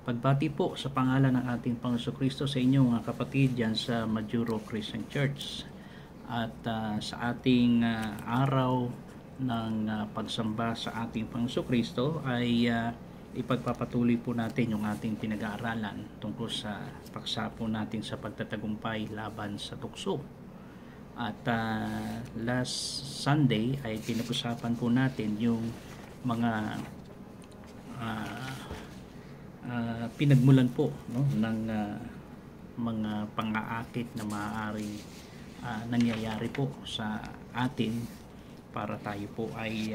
Pagbati po sa pangalan ng ating Panginoon Kristo sa inyo mga kapatid dyan sa Majuro Christian Church. At sa ating araw ng pagsamba sa ating Panginoon Kristo ay ipagpapatuloy po natin yung ating pinag-aaralan tungkol sa paksa po natin sa pagtatagumpay laban sa tukso. At last Sunday ay pinag-usapan po natin yung mga pinagmulan po ng mga pang-aakit na maaaring nangyayari po sa atin para tayo po ay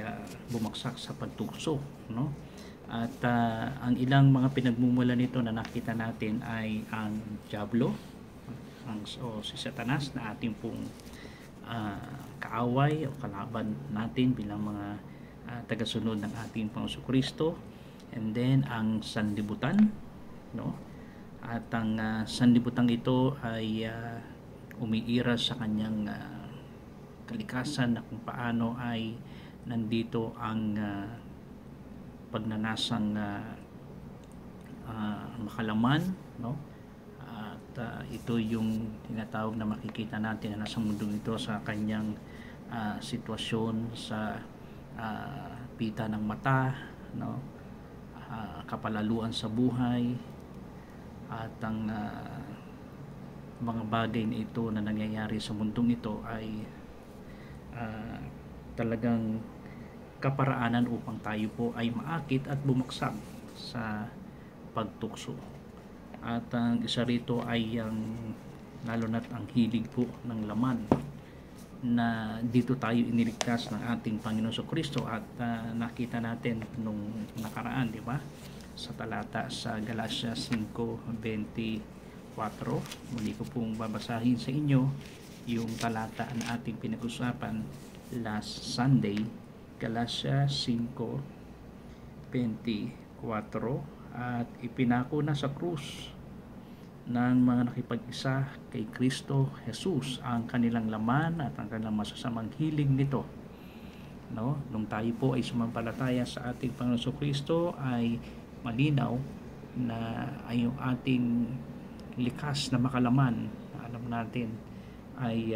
bumagsak sa pagtukso, no? At ang ilang mga pinagmumulan nito na nakita natin ay ang diablo, si Satanas na ating pong kaaway o kalaban natin bilang mga tagasunod ng ating Panginoon Kristo. And then ang sanlibutan, no? At ang sanlibutan ito ay umiiras sa kanyang kalikasan na kung paano ay nandito ang pagnanasang makalaman, no? At ito yung tinatawag na makikita natin na nasa mundo ito sa kanyang sitwasyon sa pita ng mata, no? Kapalaluan sa buhay at ang mga bagay na ito na nangyayari sa mundong ito ay talagang kaparaanan upang tayo po ay maakit at bumagsak sa pagtukso. At ang isa rito ay ang lalo na't ang hilig po ng laman na dito tayo iniligtas ng ating Panginoon Kristo. At nakita natin nung nakaraan, di ba? Sa talata sa Galatia 5:24. Muli ko pong babasahin sa inyo yung talata na ating pinag-usapan last Sunday, Galatia 5:24. At ipinako na sa krus ng mga nakipag-isa kay Kristo Jesus ang kanilang laman at ang kanilang masasamang hilig nito, no? Nung tayo po ay sumampalataya sa ating Panginoon Kristo ay malinaw na ay yung ating likas na makalaman na alam natin ay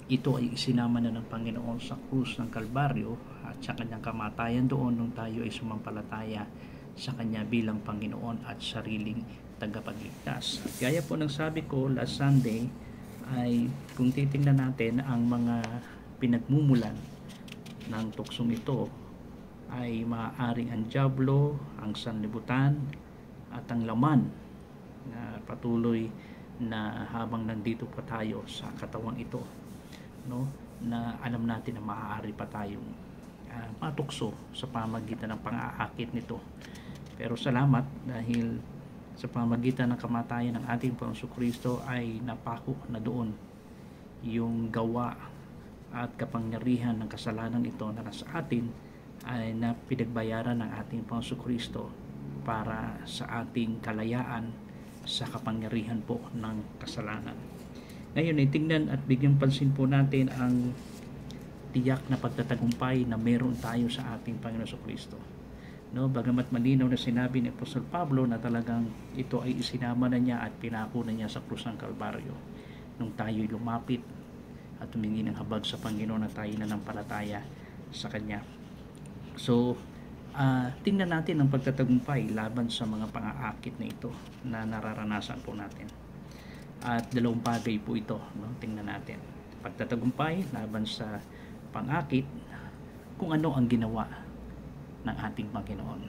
ito ay isinama na ng Panginoon sa krus ng Kalbaryo at sa kanyang kamatayan doon nung tayo ay sumampalataya sa kanya bilang Panginoon at sariling tagapagligtas. At gaya po ng sabi ko last Sunday ay kung titingnan natin ang mga pinagmumulan ng tuksong ito ay maaaring ang diablo, ang sanlibutan at ang laman na patuloy na habang nandito pa tayo sa katawang ito, no, na alam natin na maaari pa tayong matukso sa pamagitan ng pang-aakit nito. Pero salamat dahil sa pamagitan ng kamatayan ng ating Panginoon Kristo ay napako na doon yung gawa at kapangyarihan ng kasalanan ito na nasa atin ay napinagbayaran ng ating Panginoon Kristo para sa ating kalayaan sa kapangyarihan po ng kasalanan. Ngayon, tingnan at bigyan pansin po natin ang tiyak na pagtatagumpay na meron tayo sa ating Panginoon Kristo. No, bagamat malinaw na sinabi ni Apostol Pablo na talagang ito ay isinama na niya at pinako na niya sa krus ng Kalbaryo nung tayo'y lumapit at humingi ng habag sa Panginoon na tayo nanampalataya sa Kanya. So, tingnan natin ang pagtatagumpay laban sa mga pang-aakit na ito na nararanasan po natin. At dalawang bagay po ito, no? Tingnan natin. Pagtatagumpay laban sa pang-akit, kung ano ang ginawa ng ating Panginoon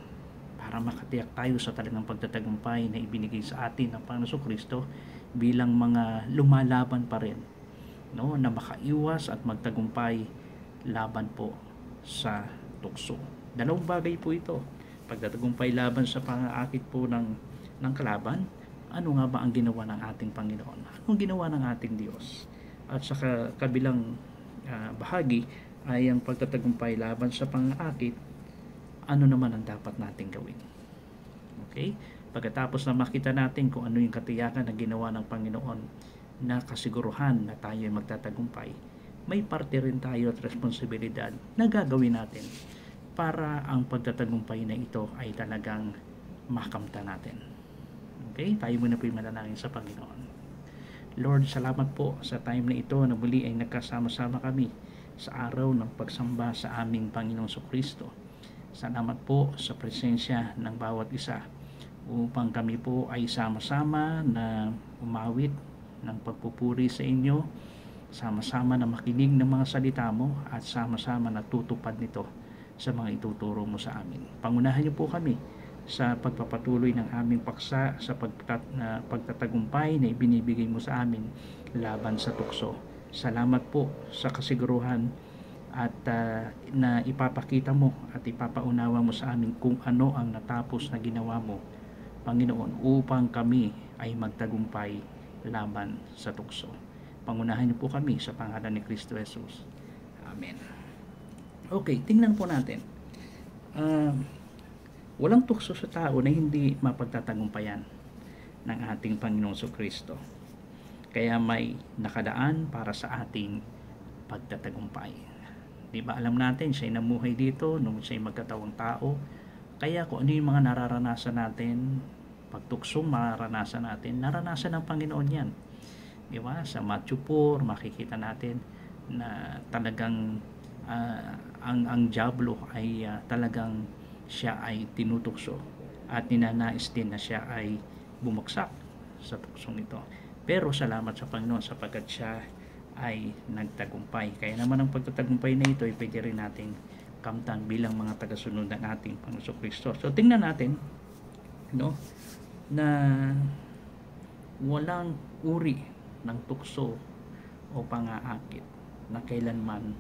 para makatiyak tayo sa talagang pagtatagumpay na ibinigay sa atin ng Panginoon Kristo bilang mga lumalaban pa rin, no, na makaiwas at magtagumpay laban po sa tukso. Dalawang bagay po ito, pagtatagumpay laban sa pang-aakit po ng kalaban. Ano nga ba ang ginawa ng ating Panginoon? Anong ginawa ng ating Diyos? At sa kabilang bahagi ay ang pagtatagumpay laban sa pang-aakit, ano naman ang dapat natin gawin. Okay? Pagkatapos na makita natin kung ano yung katiyakan na ginawa ng Panginoon na kasiguruhan na tayo ay magtatagumpay, may parte rin tayo at responsibilidad na gagawin natin para ang pagtatagumpay na ito ay talagang makamta natin. Okay? Tayo muna po yung manalangin sa Panginoon. Lord, salamat po sa time na ito na muli ay nagkasama-sama kami sa araw ng pagsamba sa aming Panginoong Kristo. Salamat po sa presensya ng bawat isa upang kami po ay sama-sama na umawit ng pagpupuri sa inyo, sama-sama na makinig ng mga salita mo at sama-sama na tutupad nito sa mga ituturo mo sa amin. Pangunahan niyo po kami sa pagpapatuloy ng aming paksa sa pagtatagumpay na ibinibigay mo sa amin laban sa tukso. Salamat po sa kasiguruhan at na ipapakita mo at ipapaunawa mo sa amin kung ano ang natapos na ginawa mo, Panginoon, upang kami ay magtagumpay laban sa tukso. Pangunahan niyo po kami sa pangalan ni Kristo Jesus. Amen. Okay, tingnan po natin. Walang tukso sa tao na hindi mapagtatagumpayan ng ating Panginoong Kristo. Kaya may nakadaan para sa ating pagtatagumpay. Di ba alam natin, siya'y namuhay dito nung siya'y magkatawang tao. Kaya kung ano yung mga nararanasan natin, pagtuksong mararanasan natin, naranasan ng Panginoon yan. Di ba? Sa Matthew 4, makikita natin na talagang ang diablo ay talagang siya ay tinutukso at ninanais din na siya ay bumagsak sa tuksong ito. Pero salamat sa Panginoon sapagkat siya ay nagtagumpay. Kaya naman ang pagtatagumpay na ito ay pwede rin nating kamtan bilang mga tagasunod ng ating Panginoon Kristo. So tingnan natin, no, na walang uri ng tukso o pang-aakit na kailanman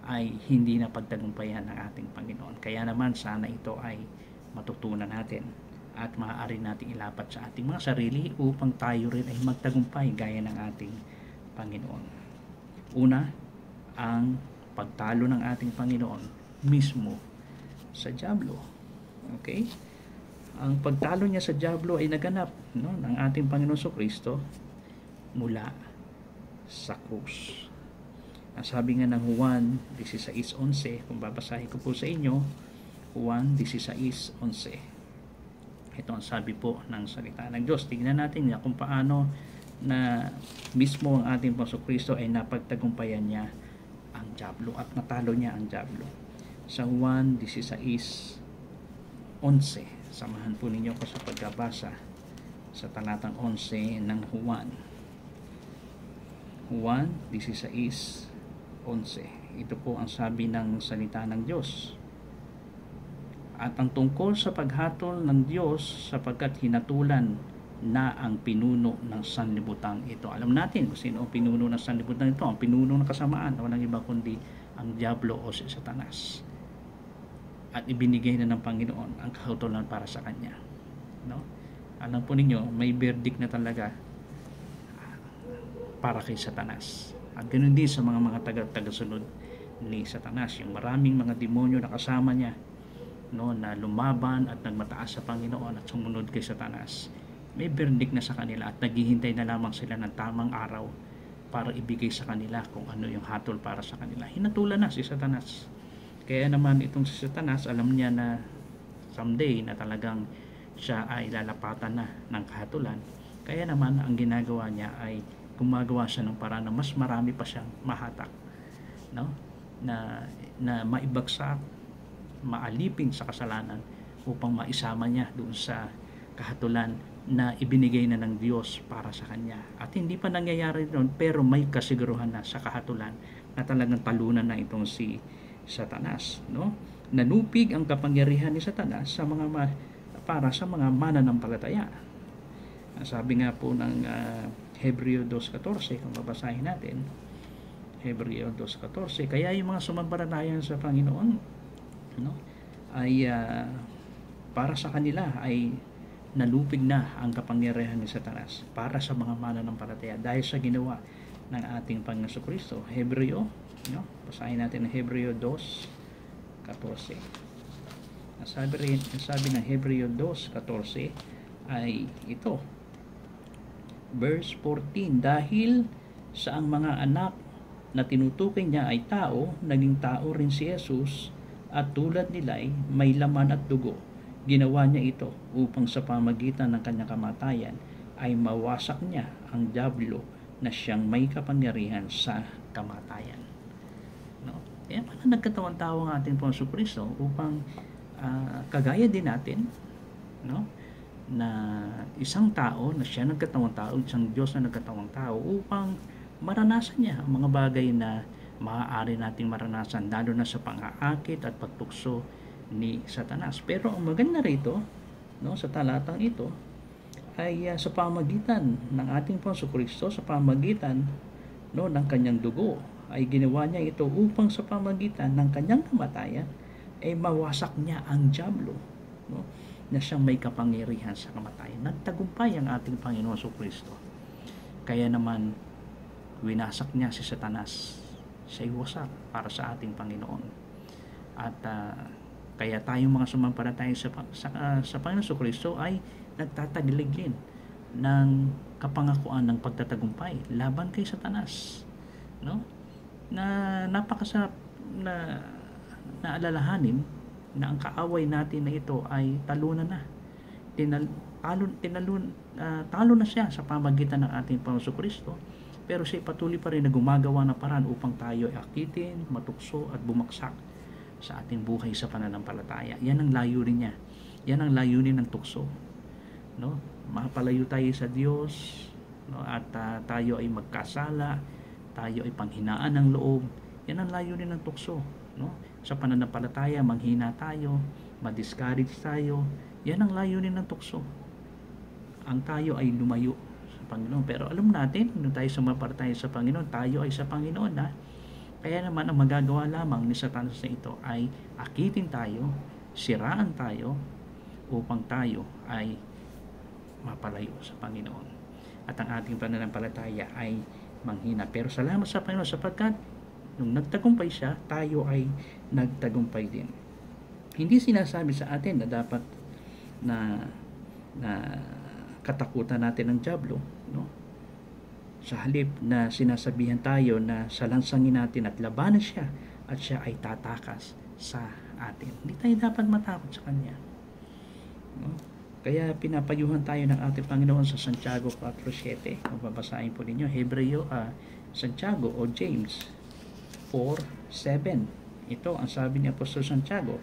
ay hindi na pagtagumpayan ng ating Panginoon. Kaya naman sana ito ay matutunan natin at maaari nating ilapat sa ating mga sarili upang tayo rin ay magtagumpay gaya ng ating Panginoon. Una, ang pagtalo ng ating Panginoon mismo sa diablo. Okay? Ang pagtalo niya sa diablo ay naganap, no, ng ating Panginoon Kristo mula sa krus. Ang sabi nga ng Juan 16:11, kung babasahin ko po sa inyo, Juan 16:11. Ito ang sabi po ng salita ng Diyos. Tingnan natin kung paano na mismo ang ating Panginoon Kristo ay napagtagumpayan niya ang diablo at natalo niya ang diablo. Sa Juan 16:11, samahan po ninyo ko sa pagbabasa sa talatang 11 ng Juan. Juan 16:11. Ito po ang sabi ng salita ng Diyos. At ang tungkol sa paghatol ng Diyos sapagkat hinatulan na ang pinuno ng sanlibutan ito. Alam natin kung sino ang pinuno ng sanlibutan ito. Ang pinuno ng kasamaan, walang iba kundi ang diablo o si Satanas. At ibinigay na ng Panginoon ang kahatulan para sa kanya. No? Alam po ninyo, may verdict na talaga para kay Satanas. At ganoon din sa mga tagasunod ni Satanas, yung maraming mga demonyo na kasama niya, no, na lumaban at nagmataas sa Panginoon at sumunod kay Satanas. May verdict na sa kanila at naghihintay na lamang sila ng tamang araw para ibigay sa kanila kung ano yung hatol para sa kanila. Hinatulan na si Satanas. Kaya naman itong si Satanas, alam niya na someday na talagang siya ay lalapatan na ng kahatulan. Kaya naman ang ginagawa niya ay gumagawa siya ng paraan na mas marami pa siyang mahatak, no? na maibagsak, maalipin sa kasalanan upang maisama niya doon sa kahatulan na ibinigay na ng Diyos para sa kanya. At hindi pa nangyayari doon, pero may kasiguruhan na sa kahatulan na talagang talunan na itong si Satanas, no? Nanupig ang kapangyarihan ni Satanas sa para sa mga mananampalataya. Sabi nga po ng Hebreo 2:14, kung babasahin natin, Hebreo 2:14, kaya yung mga sumampalataya sa Panginoon, no, ay para sa kanila ay nalupig na ang kapangyarihan ni Satanas para sa mga mananampalataya dahil sa ginawa ng ating Panginoon Kristo. Hebreo, no, basahin natin ang Hebreo 2:14. Sabi ng Hebreo 2:14 ay ito, verse 14, dahil sa ang mga anak na tinutukoy niya ay tao, naging tao rin si Jesus, at tulad nila'y may laman at dugo, Ginawa niya ito upang sa pamagitan ng kanyang kamatayan ay mawasak niya ang dyablo na siyang may kapangyarihan sa kamatayan. No? Kaya pala nagkatawang tao ang ating Panginoong Kristo upang kagaya din natin, no? Na isang tao na siya nagkatawang tao, isang Diyos na nagkatawang tao upang maranasan niya ang mga bagay na maaari nating maranasan, lalo na sa pang-aakit at pagtukso ni Satanas. Pero ang maganda rito, no, sa talatang ito ay sa pamagitan ng ating Panginoong Kristo, sa pamagitan, no, ng kanyang dugo, ay ginawa niya ito upang sa pamagitan ng kanyang kamatayan ay mawasak niya ang dyablo, no, na siyang may kapangyarihan sa kamatayan. Nagtagumpay ang ating Panginoon Kristo. Kaya naman winasak niya si Satanas. Siya'y wasak para sa ating Panginoon. At kaya tayong mga sumampalataya sa Panginoon Kristo ay nagtataglig din ng kapangakuan ng pagtatagumpay laban kay Satanas, no? Na napakasarap na naalalahanin na ang kaaway natin na ito ay talunan na. Talo na siya sa pamagitan ng ating Panginoon Kristo, pero siya patuloy pa rin na gumagawa ng paraan upang tayo ay akitin, matukso at bumaksak sa ating buhay sa pananampalataya. Yan ang layunin niya. Yan ang layunin ng tukso, no? Mapalayo tayo sa Diyos, no? At tayo ay magkasala, tayo ay panghinaan ng loob. Yan ang layunin ng tukso, no? Sa pananampalataya, manghina tayo, ma-discourage tayo. Yan ang layunin ng tukso. Ang tayo ay lumayo sa Panginoon. Pero alam natin, nung tayo sumampalataya sa Panginoon, tayo ay sa Panginoon, ha? Kaya naman ang magagawa lamang ni Satanas na ito ay akitin tayo, siraan tayo, upang tayo ay mapalayo sa Panginoon. At ang ating pananampalataya ay manghina. Pero salamat sa Panginoon sapagkat nung nagtagumpay siya, tayo ay nagtagumpay din. Hindi sinasabi sa atin na dapat na katakutan natin ng dyablo, no? Sa halip na sinasabihan tayo na salansangin natin at labanan siya at siya ay tatakas sa atin. Hindi tayo dapat matakot sa kanya, no? Kaya pinapayuhan tayo ng ating Panginoon sa Santiago 4:7. Kung babasahin po ninyo, Santiago o James 4:7. Ito ang sabi ni Apostol Santiago,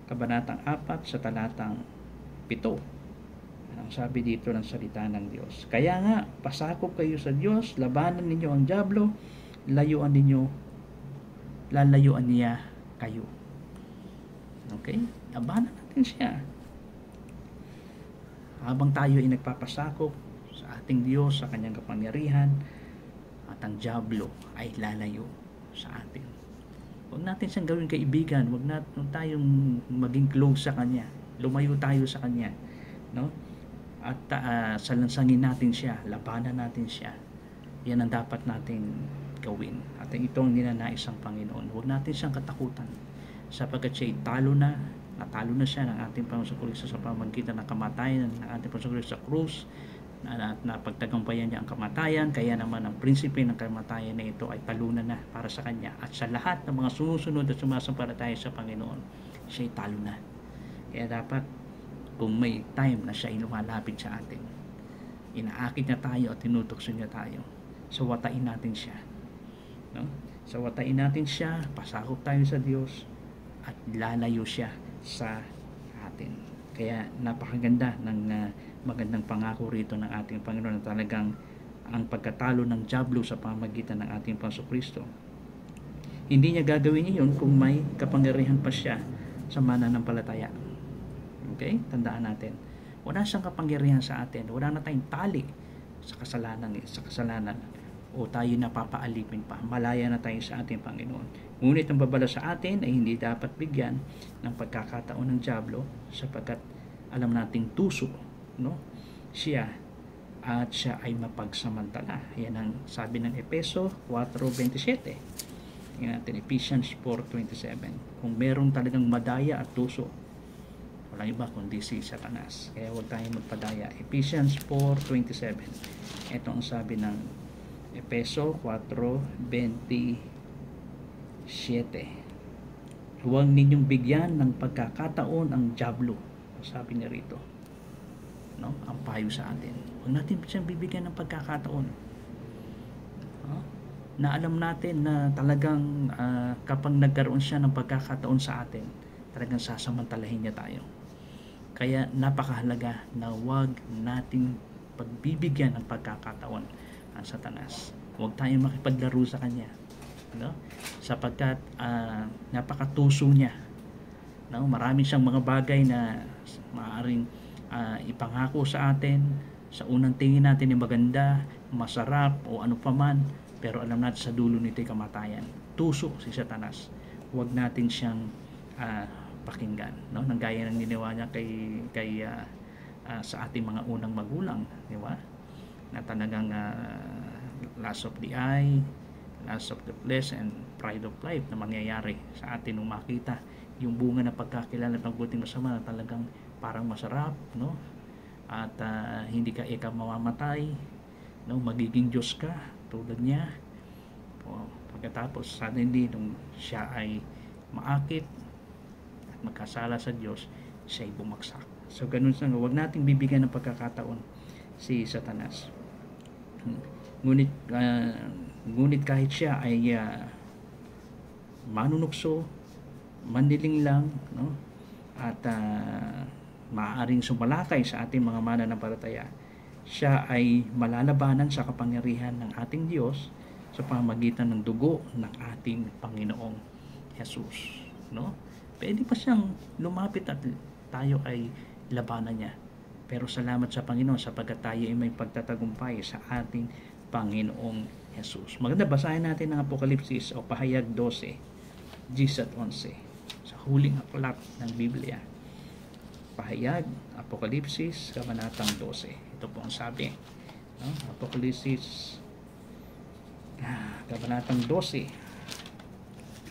kabanatang 4 sa talatang 7. Ang sabi dito ng salita ng Diyos. Kaya nga, pasakop kayo sa Diyos, labanan ninyo ang dyablo, lalayuan niya kayo. Okay? Labanan natin siya. Habang tayo ay nagpapasakop sa ating Diyos, sa kanyang kapangyarihan, at ang dyablo ay lalayo sa atin. Huwag natin siyang gawing kaibigan, huwag tayong maging close sa kanya. Lumayo tayo sa kanya, no? At salansangin natin siya, labanan natin siya. Yan ang dapat nating gawin. At ito ang ninanais ng Panginoon. Huwag natin siyang katakutan, sapagkat siya natalo na siya ng ating Panginoon Kristo sa pamamagitan ng kamatayan ng ating Panginoon Kristo sa krus, na pagtagumpayan niya ang kamatayan. Kaya naman ang prinsipe ng kamatayan na ito ay talunan na para sa kanya. At sa lahat ng mga sumusunod at sumasampalataya sa Panginoon, siya ay talo na. Kaya dapat, kung may time na siya ay lumalapit sa atin, inaakit niya tayo at tinutokso niya tayo, sawatain natin siya, no? Sawatain natin siya, pasakop tayo sa Diyos, at lalayo siya sa atin. Kaya napakaganda ng magandang pangako rito ng ating Panginoon na talagang ang pagkatalo ng dyablo sa pamamagitan ng ating Panginoon Kristo, hindi niya gagawin iyon kung may kapangyarihan pa siya sa mananampalataya. Okay? Tandaan natin. Wala siyang kapangyarihan sa atin. Wala na tayong tali sa kasalanan. O tayo napapaalipin pa. Malaya na tayo sa ating Panginoon. Ngunit ang babala sa atin ay hindi dapat bigyan ng pagkakataon ng dyablo, sapagkat alam nating tuso, no? Siya ay mapagsamantala. Yan ang sabi ng Efeso 4:27. Tingnan natin Ephesians 4:27. Kung meron talagang madaya at tuso, walang iba kundi si Satanas. Kaya huwag tayong magpadaya. Ephesians 4:27. Ito ang sabi ng Efeso 4:27. Huwag ninyong bigyan ng pagkakataon ang dyablo. sabi niya rito, no? Ang payo sa atin, huwag natin siyang bibigyan ng pagkakataon, no? Na alam natin na talagang kapag nagkaroon siya ng pagkakataon sa atin, talagang sasamantalahin niya tayo. Kaya napakahalaga na huwag nating pagbibigyan ng pagkakataon ang Satanas. Huwag tayong makipaglaro sa kanya, no? Sapagkat napakatuso niya, no? Marami siyang mga bagay na maaaring ipangako sa atin, sa unang tingin natin ay maganda, masarap o ano paman, pero alam natin sa dulo nito ay kamatayan. Tuso si Satanas. Huwag natin siyang pakinggan, no? Nang gaya ng ginawa niya kay sa ating mga unang magulang, di ba? Na talagang lust of the eye, lust of the flesh, and pride of life na mangyayari sa atin nung makita yung bunga ng pagkakilala ng buting masama na talagang parang masarap, no? At hindi ka mamamatay, no? Magiging Diyos ka tulad niya. Pagkatapos suddenly nung siya ay maakit at magkasala sa Diyos, siya ay bumagsak. So ganun sa huwag nating bibigyan ng pagkakataon si Satanas. Ngunit kahit siya ay manunukso, mandiling lang, no? At maaaring sumalakay sa ating mga mananampalataya, siya ay malalabanan sa kapangyarihan ng ating Diyos sa pamamagitan ng dugo ng ating Panginoong Jesus, no? Pwede pa siyang lumapit at tayo ay labanan niya. Pero salamat sa Panginoon sapagkat tayo ay may pagtatagumpay sa ating Panginoong Jesus. Maganda, basahin natin ang Apokalipsis o Pahayag 12, 10 at 11. Sa huling aklat ng Biblia. Pahayag, Apokalipsis, Kabanatang 12. Ito po ang sabi. No? Apokalipsis, Kabanatang 12,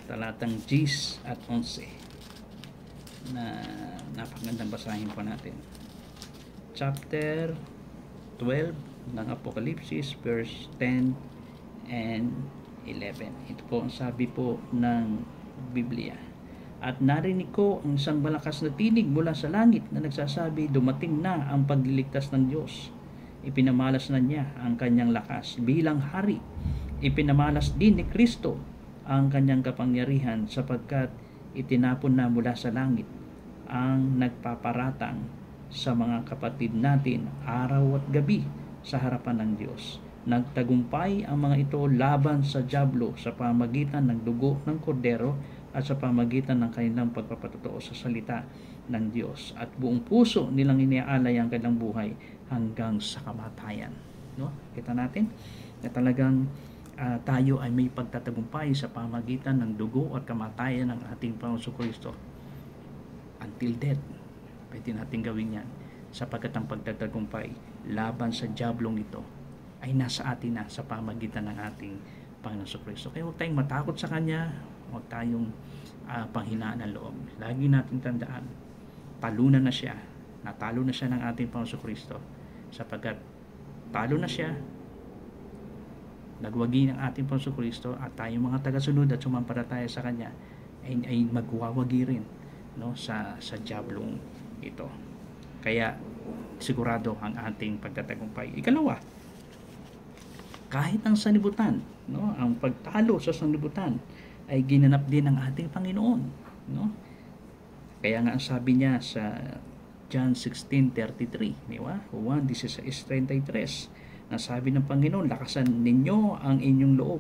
talatang 10 at 11. Na napakagandang basahin po natin. Chapter 12 ng Apokalipsis, verse 10 and 11. Ito po ang sabi po ng Biblia. At narinig ko ang isang malakas na tinig mula sa langit na nagsasabi, dumating na ang pagliligtas ng Diyos. Ipinamalas na niya ang kanyang lakas bilang hari. Ipinamalas din ni Kristo ang kanyang kapangyarihan sapagkat itinapon na mula sa langit ang nagpaparatang sa mga kapatid natin araw at gabi sa harapan ng Diyos. Nagtagumpay ang mga ito laban sa dyablo sa pamagitan ng dugo ng kordero at sa pamagitan ng kanilang pagpapatotoo sa salita ng Diyos. At buong puso nilang iniaalay ang kanilang buhay hanggang sa kamatayan. No? Kita natin na talagang tayo ay may pagtatagumpay sa pamagitan ng dugo at kamatayan ng ating Panginoong Kristo. Until death, pwede natin gawin yan sapagkat ang pagtatagumpay laban sa diablong ito ay nasa atin na sa pamagitan ng ating Panginoong Kristo. Kaya huwag tayong matakot sa Kanya, huwag tayong panghinaan ng loob. Lagi natin tandaan, talunan na siya, natalo na siya ng ating Panginoong Kristo sapagkat talo na siya, nagwagi ng ating Panginoong Kristo at tayong mga tagasunod at sumampalataya sa Kanya ay magwawagi rin, no, sa diablong ito. Kaya sigurado ang ating pagtatagumpay. Ikalawa, kahit ang sanlibutan, no, ang pagtalo sa sanlibutan ay ginanap din ng ating Panginoon, no? Kaya nga ang sabi niya sa John 16:33, di ba? 1:16-33, na sabi ng Panginoon, lakasan ninyo ang inyong loob,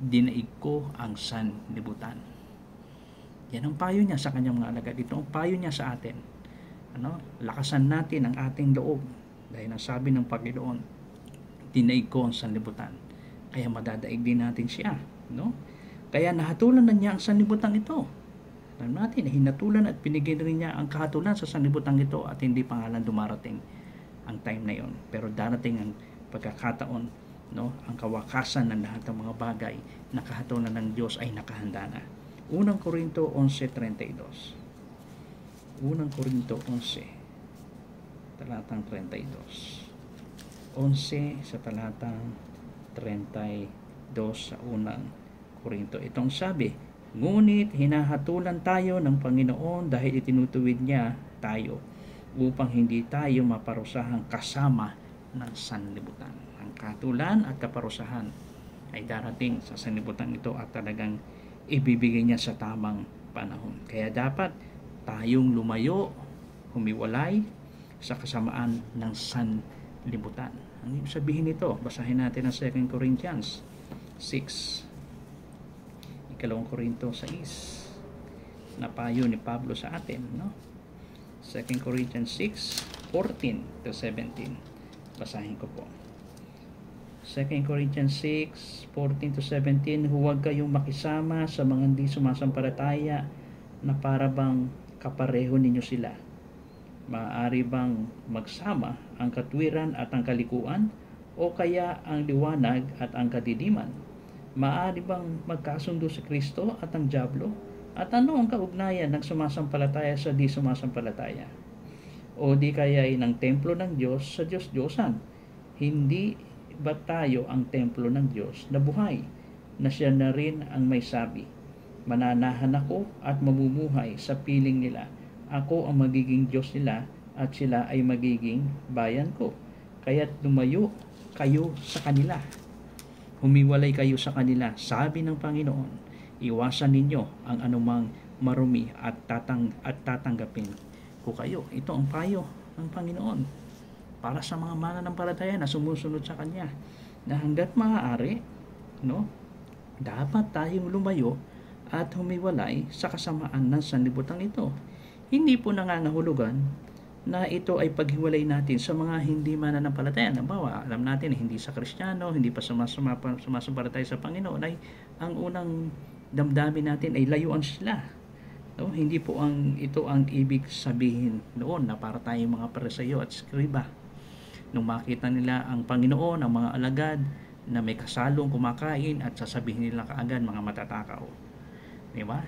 dinaig ko ang sanlibutan. Yan ang payo niya sa kanyang mga alagad. Ito ang payo niya sa atin. Ano? Lakasan natin ang ating loob dahil ang sabi ng Panginoon, dinaig ko ang sanlibutan. Kaya madadaig din natin siya, no? Kaya nahatulan na niya ang sanlibutan ito. Alam natin, hinatulan at binigyan rin niya ang kahatulan sa sanlibutan ito at hindi pangalan dumarating ang time na yon. Pero darating ang pagkakataon, no? Ang kawakasan ng lahat ng mga bagay na kahatulan ng Diyos ay nakahanda na. Unang Korinto 11:32. Unang Korinto 11, talatang 32. 11 sa talatang 32 sa unang Korinto. Itong sabi, ngunit hinahatulan tayo ng Panginoon dahil itinutuwid niya tayo. upang hindi tayo maparusahang kasama ng sanlibutan. Ang katulan at kaparusahan ay darating sa sanlibutan ito at talagang ibibigay niya sa tamang panahon. Kaya dapat tayong lumayo, humiwalay sa kasamaan ng sanlibutan. Ang ibig sabihin nito, basahin natin ang 2 Corinthians 6. 2 Korinto 6 na payo ni Pablo sa atin, no? 2 Corinthians 6:14 to 17. Basahin ko po. 2 Corinthians 6:14 to 17, huwag kayong makisama sa mga hindi sumasampalataya na para bang kapareho ninyo sila. Maaari bang magsama ang katwiran at ang kalikuan, o kaya ang liwanag at ang kadiliman? Maaari bang magkasundo si Kristo at ang dyablo? At ano ang kaugnayan ng sumasampalataya sa di sumasampalataya? O di kaya ay ng templo ng Diyos sa Diyos-Diyosan? Hindi ba tayo ang templo ng Diyos na buhay, na siya na rin ang may sabi, mananahan ako at mamumuhay sa piling nila. Ako ang magiging Diyos nila at sila ay magiging bayan ko. Kaya't lumayo kayo sa kanila. Humiwalay kayo sa kanila, sabi ng Panginoon. Iwasan ninyo ang anumang marumi at tatanggapin ko kayo. Ito ang payo ng Panginoon para sa mga mananampalataya na sumusunod sa Kanya, na hanggat maaari, no, dapat tayong lumayo at humiwalay sa kasamaan ng sanlibutan ito. Hindi po nangangahulugan na ito ay paghiwalay natin sa mga hindi mananampalataya. Nabawa, alam natin na hindi sa Kristiyano, hindi pa sumasampalataya sa Panginoon, ay ang unang damdamin natin ay layuan sila. No? Hindi po ito ang ibig sabihin noon na para tayong mga Pariseyo at Skriba. Nung makita nila ang Panginoon, ang mga alagad na may kasalong kumakain, at sasabihin nila kaagad, mga matatakaw. Di ba?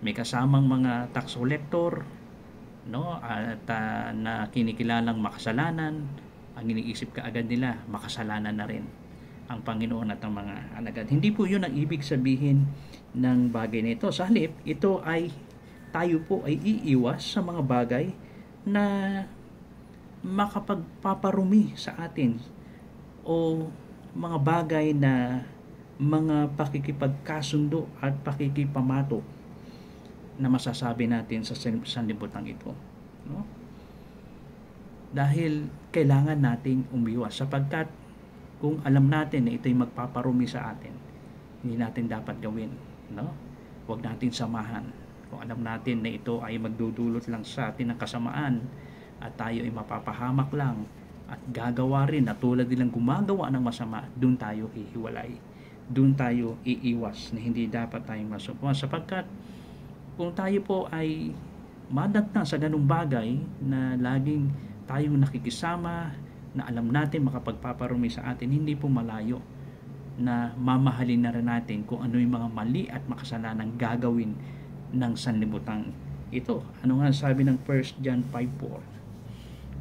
May kasamang mga tax collector, no, at na kinikilalang makasalanan. Ang iniisip kaagad nila, makasalanan na rin ang Panginoon at ang mga alagad. Hindi po yun ang ibig sabihin ng bagay na ito. Sa halip, ito ay tayo po ay iiwas sa mga bagay na makapagpaparumi sa atin, o mga bagay na mga pakikipagkasundo at pakikipamato na masasabi natin sa sanlibutan ito, no? Dahil kailangan nating umiwas, sapagkat kung alam natin na ito'y magpaparumi sa atin, hindi natin dapat gawin, no? Huwag natin samahan. Kung alam natin na ito ay magdudulot lang sa atin ng kasamaan at tayo ay mapapahamak lang at gagawa rin na tulad nilang gumagawa ng masama, doon tayo hihiwalay, doon tayo iiwas, na hindi dapat tayong masubukan, sapagkat kung tayo po ay madatna sa ganung bagay na laging tayong nakikisama, na alam natin makapagpaparumi sa atin, hindi po malayo na mamahalin na rin natin kung ano yung mga mali at makasalanang gagawin ng sanlibutan ito. Ano nga sabi ng 1 John 5:4?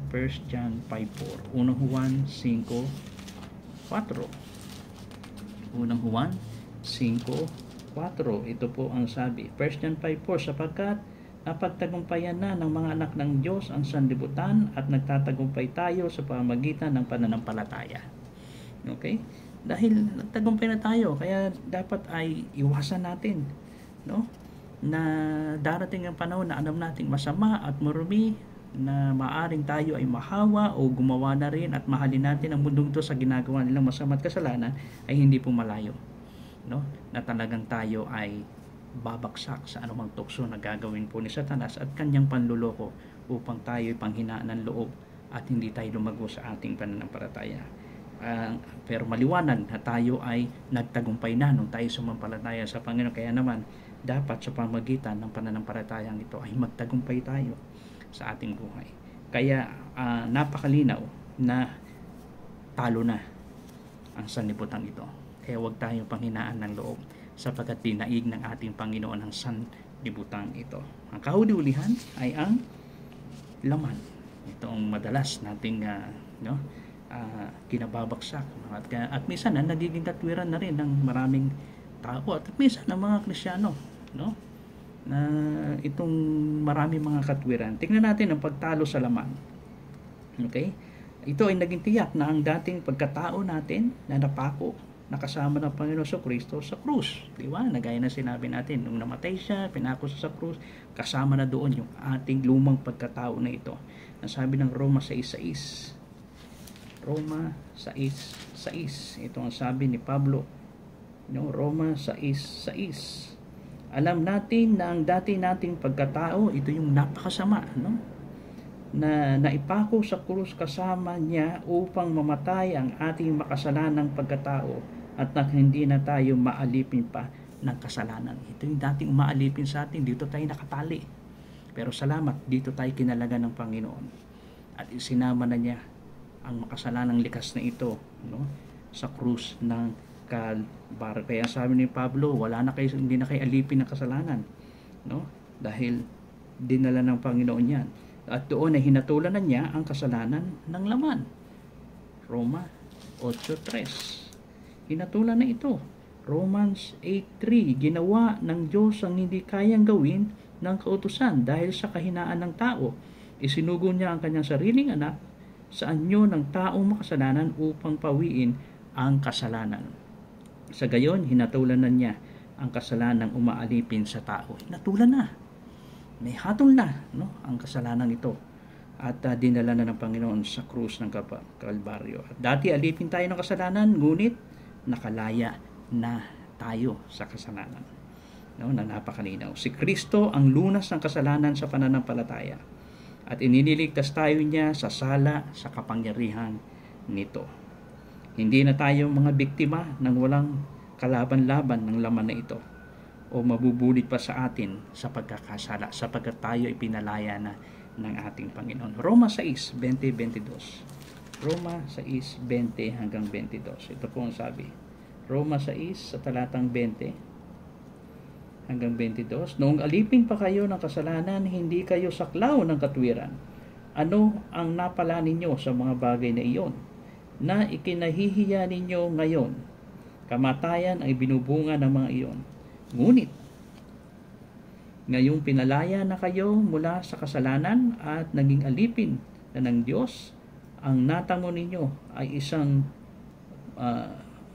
1 John 5:4. Unang Juan 5:4. Unang Juan 5:4. Ito po ang sabi. 1 John 5:4, sapagkat napagtagumpayan na ng mga anak ng Diyos ang sanlibutan at nagtatagumpay tayo sa pamamagitan ng pananampalataya. Okay? Dahil nagtagumpay na tayo, kaya dapat ay iwasan natin, no? Na darating ang panahon na alam nating masama at marumi, na maaring tayo ay mahawa o gumawa na rin at mahalin natin ang mundong ito sa ginagawa nilang masama at kasalanan, ay hindi po malayo, no? Na talagang tayo ay babagsak sa anumang tukso na gagawin po ni Satanas at kanyang panluloko, upang tayo ay panghinaan ng loob at hindi tayo lumago sa ating pananampalataya. Pero maliwanag na tayo ay nagtagumpay na nung tayo sumampalataya sa Panginoon. Kaya naman, dapat sa pamagitan ng pananampalatayang ito ay magtagumpay tayo sa ating buhay. Kaya napakalinaw na talo na ang sanlibutan ito. Kaya huwag tayong panghinaan ng loob, sapagkat dinaig ng ating Panginoon ang sanlibutan ito. Ang kahuli-hulihan ay ang laman. Ito ang madalas nating kinababagsak, at minsan nagiging katwiran na rin ng maraming tao, at minsan ng mga Kristiyano, no? na itong marami mga katwiran. Tingnan natin ang pagtalo sa laman. Okay? Ito ay naging tiyak na ang dating pagkatao natin na napako, nakasama ng Panginoon sa Kristo sa krus. Di ba? Nagaya na sinabi natin, nung namatay siya, pinako sa krus, kasama na doon yung ating lumang pagkatao na ito. Nasabi ng Roma 6:6. Roma 6:6. Ito ang sabi ni Pablo. No, Roma 6:6. Alam natin na ang dati nating pagkatao, ito yung napakasama, no? Na naipako sa krus kasama niya upang mamatay ang ating makasalanang pagkatao at nang hindi na tayo maalipin pa ng kasalanan. Ito yung dating umaalipin sa atin, dito tayo nakatali. Pero salamat, dito tayo kinalagan ng Panginoon. At isinama na niya ang makasalanang likas na ito, no, sa krus ng Kalbaryo. Kaya sabi ni Pablo, hindi na kayo alipin ng kasalanan, no? Dahil dinala ng Panginoon yan. At doon ay hinatulan na niya ang kasalanan ng laman. Roma 8:3. Hinatulan na ito. Romans 8:3. Ginawa ng Diyos ang hindi kayang gawin ng kautusan dahil sa kahinaan ng tao. Isinugo niya ang kanyang sariling anak sa anyo ng taong makasalanan upang pawiin ang kasalanan. Sa gayon, hinatulan na niya ang kasalanang umaalipin sa tao. Hinatulan na. May hatol na, no, ang kasalanan ito. At dinala na ng Panginoon sa krus ng Kalbaryo. At dati alipin tayo ng kasalanan, ngunit nakalaya na tayo sa kasalanan. No, na napakalinaw. Si Kristo ang lunas ng kasalanan sa pananampalataya. At inililigtas tayo niya sa sala sa kapangyarihan nito. Hindi na tayo mga biktima ng walang kalaban-laban ng laman na ito o mabubulit pa sa atin sa pagkakasala sapagkat tayo ay pinalaya na ng ating Panginoon. Roma 6:20-22. Roma 6:20 hanggang 22. Ito po ang sabi. Roma 6 sa talatang 20 hanggang 22. Noong alipin pa kayo ng kasalanan, hindi kayo saklaw ng katwiran. Ano ang napala ninyo sa mga bagay na iyon na ikinahihiya ninyo ngayon? Kamatayan ay binubunga ng mga iyon. Ngunit, ngayong pinalaya na kayo mula sa kasalanan at naging alipin na ng Diyos, ang natamo ninyo ay isang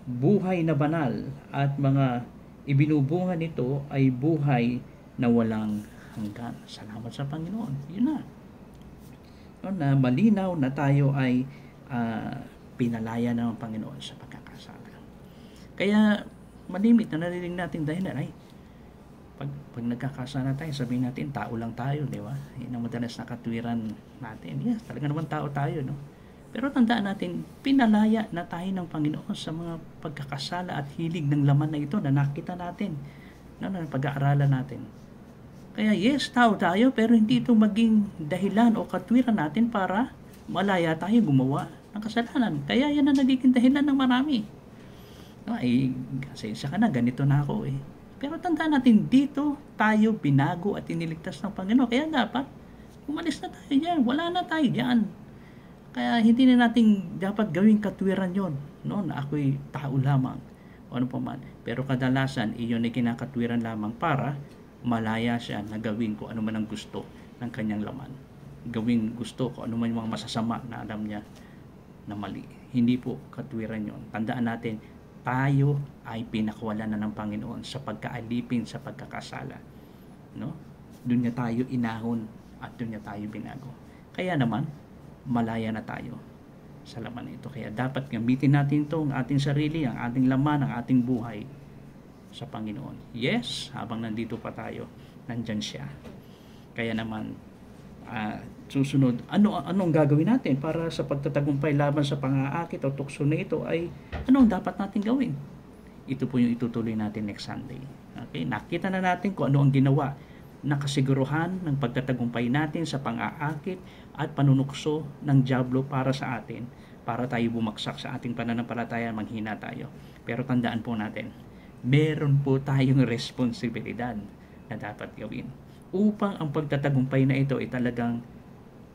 buhay na banal at mga ibinubunga nito ay buhay na walang hanggan. Salamat sa Panginoon. Yun na. Na malinaw na tayo ay pinalaya ng Panginoon sa pagkakasala. Kaya malimit na narinig natin dahil ay pag nagkakasala tayo, sabihin natin tao lang tayo, di ba? Yan ang madalas na katwiran natin. Yes, talaga naman tao tayo, no? Pero tandaan natin, pinalaya na tayo ng Panginoon sa mga pagkakasala at hilig ng laman na ito na nakita natin, na pag-aaralan natin. Kaya yes, tao tayo, pero hindi ito maging dahilan o katwiran natin para malaya tayo gumawa ng kasalanan. Kaya yan ang nagiging dahilan ng marami. Ay, kasi ka na, ganito na ako eh. Pero tandaan natin, dito tayo binago at iniligtas ng Panginoon. Kaya dapat, umalis na tayo dyan. Wala na tayo dyan. Kaya hindi na natin dapat gawing katwiran yon, no? Na ako'y tao lamang. O ano pa man. Pero kadalasan, iyon ay kinakatwiran lamang para malaya siya na gawin ko ano man ang gusto ng kanyang laman. Gawing gusto ko ano man yung mga masasama na alam niya na mali. Hindi po katwiran yon. Tandaan natin, tayo ay pinakawalan na ng Panginoon sa pagkaalipin sa pagkakasala, no? Doon niya tayo inahon at doon niya tayo binago. Kaya naman malaya na tayo sa laman ito. Kaya dapat gamitin natin ito, ang ating sarili, ang ating laman, ang ating buhay sa Panginoon. Yes, habang nandito pa tayo, nandyan siya. Kaya naman susunod, anong gagawin natin para sa pagtatagumpay laban sa pang-aakit o tukso na ito ay anong dapat natin gawin? Ito po yung itutuloy natin next Sunday. Okay? Nakita na natin kung ano ang ginawa na kasiguruhan ng pagtatagumpay natin sa pang-aakit at panunukso ng dyablo para sa atin, para tayo bumagsak sa ating pananampalataya, manghina tayo. Pero tandaan po natin, meron po tayong responsibilidad na dapat gawin upang ang pagtatagumpay na ito ay talagang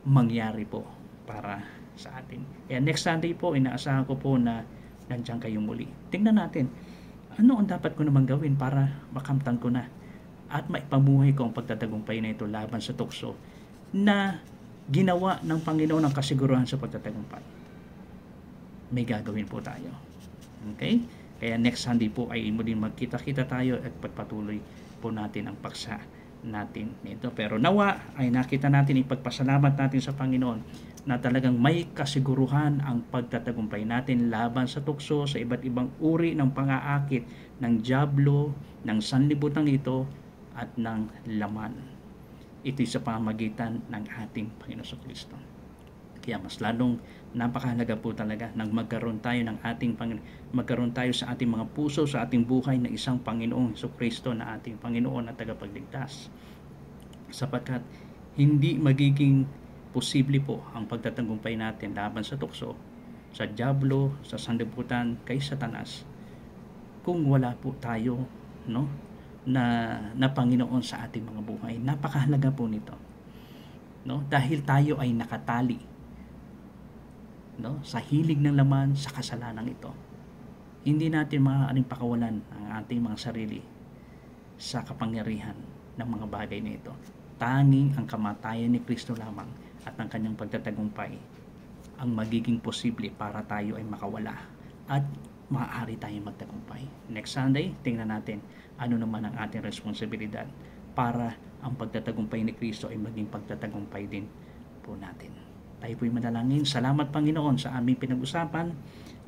mangyari po para sa atin. Kaya next Sunday po, inaasahan ko po na nandiyan kayo muli. Tingnan natin, ano ang dapat ko naman gawin para makamtan ko na at maipamuhay ko ang pagtatagumpay na ito laban sa tukso na ginawa ng Panginoon ang kasiguruhan sa pagtatagumpay. May gagawin po tayo. Okay? Kaya next Sunday po ay muling magkita-kita tayo at pagpatuloy po natin ang paksa natin nito. Pero nawa ay nakita natin, ipagpasalamat natin sa Panginoon na talagang may kasiguruhan ang pagtatagumpay natin laban sa tukso, sa iba't ibang uri ng pang-aakit ng dyablo, ng sanlibutan ito at ng laman. Ito'y sa pamamagitan ng ating Panginoon Kristo. Kaya mas lalong napakahalaga po talaga nang magkaroon tayo magkaroon tayo sa ating mga puso, sa ating buhay na isang Panginoong Kristo na ating Panginoon at tagapagligtas. Sapagkat hindi magiging posible po ang pagtatagumpay natin laban sa tukso, sa dyablo, sa sanlibutan, kay Satanas kung wala po tayo na Panginoon sa ating mga buhay. Napakahalaga po nito. Dahil tayo ay nakatali sa hilig ng laman, sa kasalanan ito. Hindi natin maaaring pakawalan ang ating mga sarili sa kapangyarihan ng mga bagay na ito. Tanging ang kamatayan ni Kristo lamang at ang kanyang pagtatagumpay ang magiging posible para tayo ay makawala at maaari tayong magtagumpay. Next Sunday, tingnan natin ano naman ang ating responsibilidad para ang pagtatagumpay ni Kristo ay maging pagtatagumpay din po natin. Tayo po'y manalangin. Salamat Panginoon sa aming pinag-usapan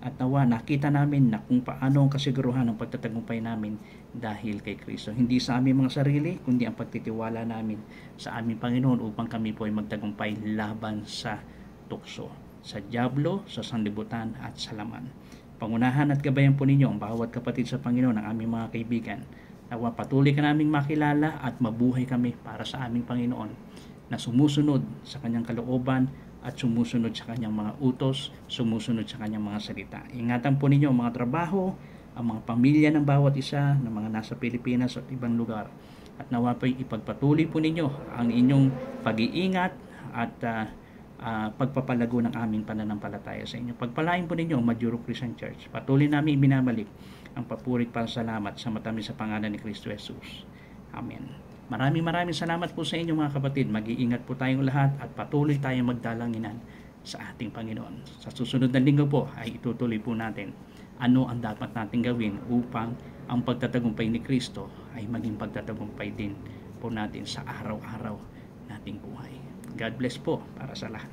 at nawa nakita namin na kung paano ang kasiguruhan ng pagtatagumpay namin dahil kay Kristo. Hindi sa aming mga sarili, kundi ang pagtitiwala namin sa aming Panginoon upang kami po ay magtagumpay laban sa tukso, sa dyablo, sa sanlibutan at sa laman. Pangunahan at gabayan po ninyo ang bawat kapatid sa Panginoon, ang aming mga kaibigan. Nawa patuloy ka naming makilala at mabuhay kami para sa aming Panginoon na sumusunod sa kanyang kalooban at sumusunod sa kanyang mga utos, sumusunod sa kanyang mga salita. Ingatan po ninyo ang mga trabaho, ang mga pamilya ng bawat isa, ng mga nasa Pilipinas at ibang lugar. At nawa po'y ipagpatuloy po ninyo ang inyong pag-iingat at pagpapalago ng aming pananampalataya sa inyo. Pagpalain po ninyo ang Majuro Christian Church. Patuloy namin ibinabalik ang papurit para salamat sa matamis sa pangalan ni Kristo Jesus. Amen. Maraming salamat po sa inyo mga kapatid. Mag-iingat po tayong lahat at patuloy tayong magdalanginan sa ating Panginoon. Sa susunod na linggo po ay itutuloy po natin ano ang dapat natin gawin upang ang pagtatagumpay ni Kristo ay maging pagtatagumpay din po natin sa araw-araw nating buhay. God bless po para sa lahat.